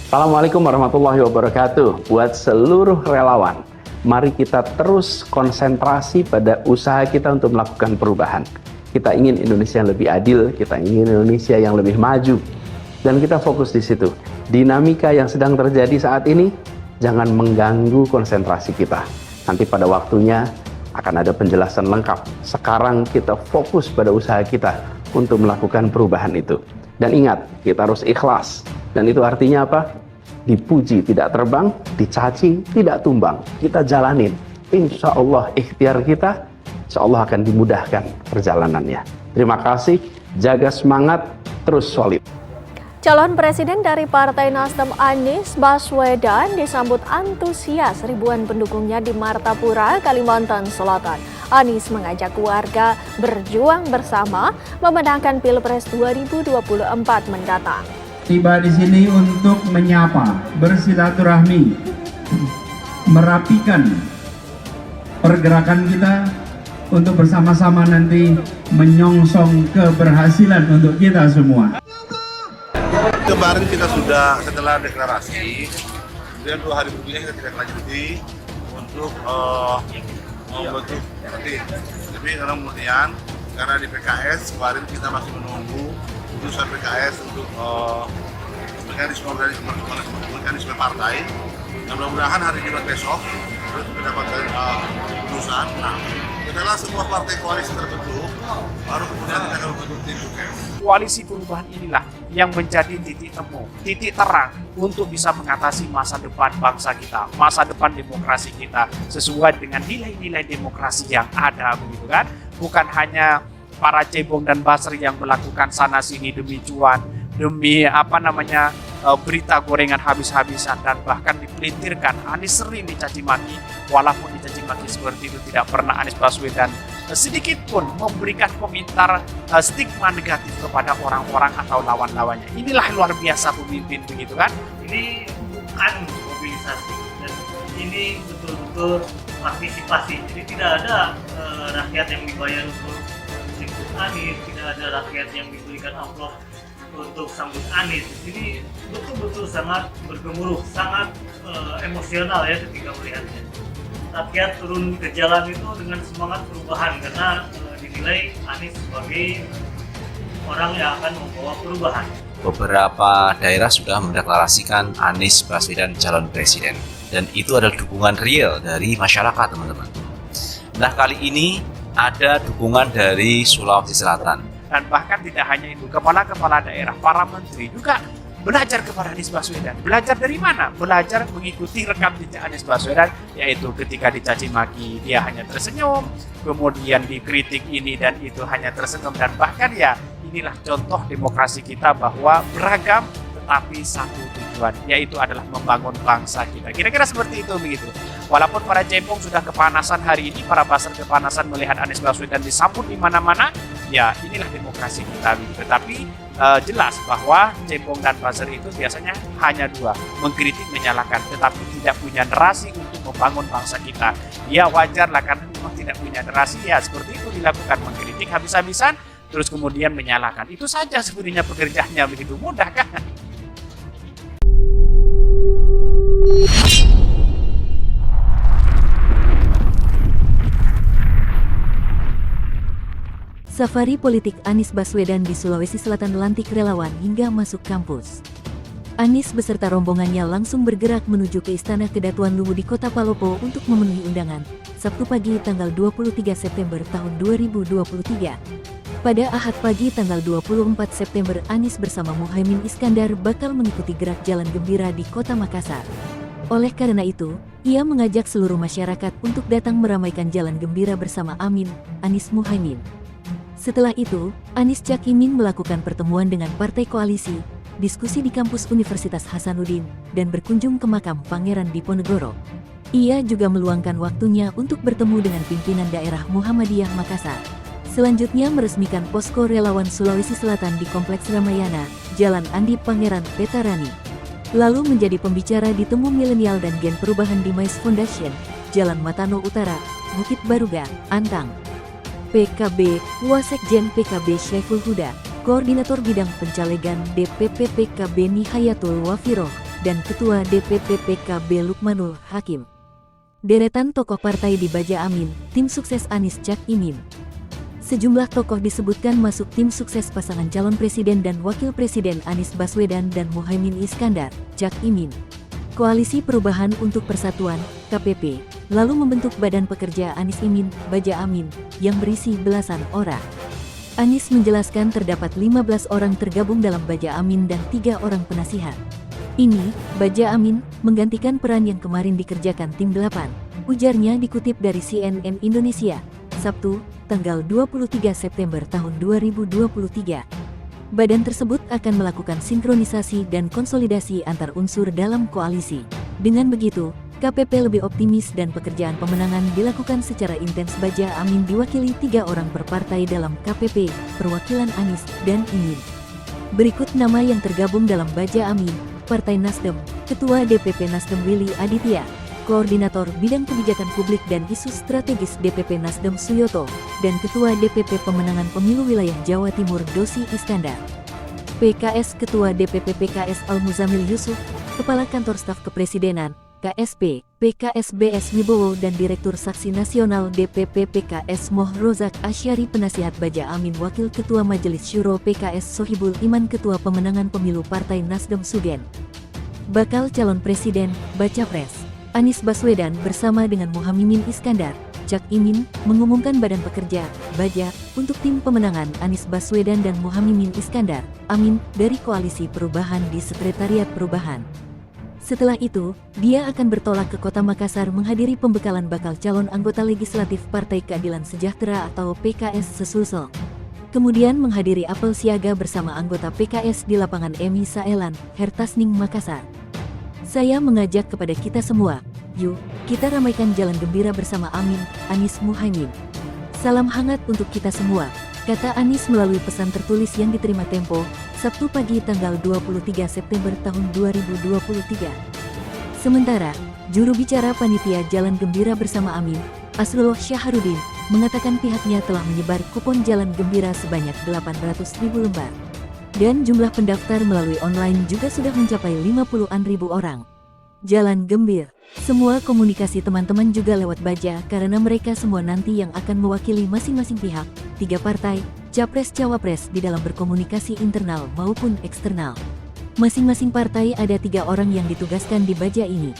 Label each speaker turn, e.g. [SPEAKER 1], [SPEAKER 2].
[SPEAKER 1] Assalamualaikum warahmatullahi wabarakatuh. Buat seluruh relawan, mari kita terus konsentrasi pada usaha kita untuk melakukan perubahan. Kita ingin Indonesia yang lebih adil, kita ingin Indonesia yang lebih maju, dan kita fokus di situ. Dinamika yang sedang terjadi saat ini jangan mengganggu konsentrasi kita. Nanti pada waktunya akan ada penjelasan lengkap. Sekarang kita fokus pada usaha kita untuk melakukan perubahan itu. Dan ingat, kita harus ikhlas. Dan itu artinya apa? Dipuji tidak terbang, dicaci tidak tumbang. Kita jalanin. Insya Allah ikhtiar kita, insya Allah akan dimudahkan perjalanannya. Terima kasih, jaga semangat, terus solid.
[SPEAKER 2] Calon Presiden dari Partai Nasdem Anies Baswedan disambut antusias ribuan pendukungnya di Martapura, Kalimantan Selatan. Anies mengajak warga berjuang bersama memenangkan Pilpres 2024 mendatang.
[SPEAKER 3] Tiba di sini untuk menyapa, bersilaturahmi, merapikan pergerakan kita untuk bersama-sama nanti menyongsong keberhasilan untuk kita semua.
[SPEAKER 4] Kemarin kita sudah setelah deklarasi, kemudian 2 hari berikutnya kita tidak lanjuti untuk membentuk tim. Tapi kemudian karena di PKS kemarin kita masih menunggu putusan PKS untuk mekanisme partai. Dan mudah-mudahan hari Jumat besok terus mendapatkan putusan. Nah, setelah semua partai koalisi terbentuk, baru kemudian kita akan membentuk tim sukses.
[SPEAKER 5] Koalisi perubahan inilah yang menjadi titik temu, titik terang untuk bisa mengatasi masa depan bangsa kita, masa depan demokrasi kita sesuai dengan nilai-nilai demokrasi yang ada, begitu kan? Bukan hanya para cebong dan basri yang melakukan sana sini demi cuan, demi berita gorengan habis-habisan, dan bahkan dipelintirkan. Anies sering dicaci maki, walaupun dicaci maki seperti itu tidak pernah Anies Baswedan sedikit pun memberikan komentar stigma negatif kepada orang-orang atau lawan-lawannya. Inilah luar biasa pemimpin, begitu kan?
[SPEAKER 6] Ini bukan mobilisasi, dan ini betul-betul partisipasi. Jadi tidak ada rakyat yang dibayar untuk sambut Anies, tidak ada rakyat yang diberikan amplop untuk sambut Anies. Ini betul-betul sangat bergemuruh, sangat emosional ya ketika melihatnya. Rakyat turun ke jalan itu dengan semangat perubahan karena dinilai Anies sebagai orang yang akan membawa perubahan.
[SPEAKER 7] Beberapa daerah sudah mendeklarasikan Anies Baswedan calon presiden, dan itu adalah dukungan real dari masyarakat, teman-teman. Nah, kali ini ada dukungan dari Sulawesi Selatan.
[SPEAKER 5] Dan bahkan tidak hanya itu, kepala-kepala daerah, para menteri juga belajar kepada Anies Baswedan. Belajar dari mana? Belajar mengikuti rekam jejak Anies Baswedan, yaitu ketika dicaci maki dia hanya tersenyum, kemudian dikritik ini dan itu hanya tersenyum, dan bahkan ya inilah contoh demokrasi kita bahwa beragam tetapi satu tujuan, yaitu adalah membangun bangsa kita. Kira-kira seperti itu, begitu. Walaupun para cebong sudah kepanasan hari ini, para basar kepanasan melihat Anies Baswedan disambut di mana-mana, ya inilah demokrasi kita. Tetapi jelas bahwa cebong dan buzzer itu biasanya hanya dua, mengkritik, menyalahkan, tetapi tidak punya narasi untuk membangun bangsa kita. Ya wajar lah, karena memang tidak punya narasi, ya seperti itu dilakukan, mengkritik habis-habisan, terus kemudian menyalahkan. Itu saja sebenarnya pekerjaannya, begitu mudah kan?
[SPEAKER 8] Safari politik Anies Baswedan di Sulawesi Selatan lantik relawan hingga masuk kampus. Anies beserta rombongannya langsung bergerak menuju ke Istana Kedatuan Luwu di Kota Palopo untuk memenuhi undangan, Sabtu pagi tanggal 23 September tahun 2023. Pada Ahad pagi tanggal 24 September, Anies bersama Muhaimin Iskandar bakal mengikuti gerak Jalan Gembira di Kota Makassar. Oleh karena itu, ia mengajak seluruh masyarakat untuk datang meramaikan Jalan Gembira bersama Anies Muhaimin. Setelah itu, Anies Cakimin melakukan pertemuan dengan partai koalisi, diskusi di kampus Universitas Hasanuddin, dan berkunjung ke makam Pangeran Diponegoro. Ia juga meluangkan waktunya untuk bertemu dengan pimpinan daerah Muhammadiyah Makassar. Selanjutnya meresmikan posko relawan Sulawesi Selatan di Kompleks Ramayana, Jalan Andi Pangeran Petarani. Lalu menjadi pembicara di Temu Milenial dan Gen Perubahan di Mais Foundation, Jalan Matano Utara, Bukit Baruga, Antang. PKB, Wasekjen PKB Syaiful Huda, Koordinator Bidang Pencalegan DPP PKB Nihayatul Wafiroh, dan Ketua DPP PKB Lukmanul Hakim. Deretan tokoh partai di Baja Amin, tim sukses Anies Cak Imin. Sejumlah tokoh disebutkan masuk tim sukses pasangan calon presiden dan wakil presiden Anies Baswedan dan Muhaimin Iskandar, Cak Imin. Koalisi Perubahan untuk Persatuan, KPP, lalu membentuk Badan Pekerja Anies Imin, Baja Amin, yang berisi belasan orang. Anies menjelaskan terdapat 15 orang tergabung dalam Baja Amin dan 3 orang penasihat. Ini, Baja Amin, menggantikan peran yang kemarin dikerjakan tim 8, ujarnya dikutip dari CNN Indonesia, Sabtu, tanggal 23 September tahun 2023. Badan tersebut akan melakukan sinkronisasi dan konsolidasi antar unsur dalam koalisi. Dengan begitu, KPP lebih optimis dan pekerjaan pemenangan dilakukan secara intens. Baja Amin diwakili 3 orang per partai dalam KPP, perwakilan Anies dan Imin. Berikut nama yang tergabung dalam Baja Amin: Partai Nasdem, Ketua DPP Nasdem Willy Aditya, Koordinator Bidang Kebijakan Publik dan Isu Strategis DPP Nasdem Suyoto, dan Ketua DPP Pemenangan Pemilu Wilayah Jawa Timur Dosi Iskandar. PKS Ketua DPP PKS Al-Muzamil Yusuf, Kepala Kantor Staf Kepresidenan, KSP, PKS BS Wibowo dan Direktur Saksi Nasional DPP PKS Moh Rozak Asyari. Penasihat Baja Amin Wakil Ketua Majelis Syuro PKS Sohibul Iman, Ketua Pemenangan Pemilu Partai Nasdem Sugen. Bakal Calon Presiden, Baca Pres, Anies Baswedan bersama dengan Muhaimin Iskandar, Cak Imin, mengumumkan Badan Pekerja, Baja, untuk tim pemenangan Anies Baswedan dan Muhaimin Iskandar, Amin, dari Koalisi Perubahan di Sekretariat Perubahan. Setelah itu, dia akan bertolak ke Kota Makassar menghadiri pembekalan bakal calon anggota legislatif Partai Keadilan Sejahtera atau PKS sesulsel. Kemudian menghadiri apel siaga bersama anggota PKS di lapangan Emi Saelan, Hertasning, Makassar. Saya mengajak kepada kita semua, yuk, kita ramaikan jalan gembira bersama Amin, Anies Muhaimin. Salam hangat untuk kita semua, kata Anies melalui pesan tertulis yang diterima Tempo, Sabtu pagi tanggal 23 September tahun 2023. Sementara, juru bicara panitia Jalan Gembira bersama Amin, Asrullah Syaharudin, mengatakan pihaknya telah menyebar kupon Jalan Gembira sebanyak 800.000 lembar. Dan jumlah pendaftar melalui online juga sudah mencapai 50-an ribu orang. Jalan Gembir, semua komunikasi teman-teman juga lewat Baja karena mereka semua nanti yang akan mewakili masing-masing pihak, 3 partai, Capres-Cawapres di dalam berkomunikasi internal maupun eksternal. Masing-masing partai ada 3 orang yang ditugaskan di Baja ini.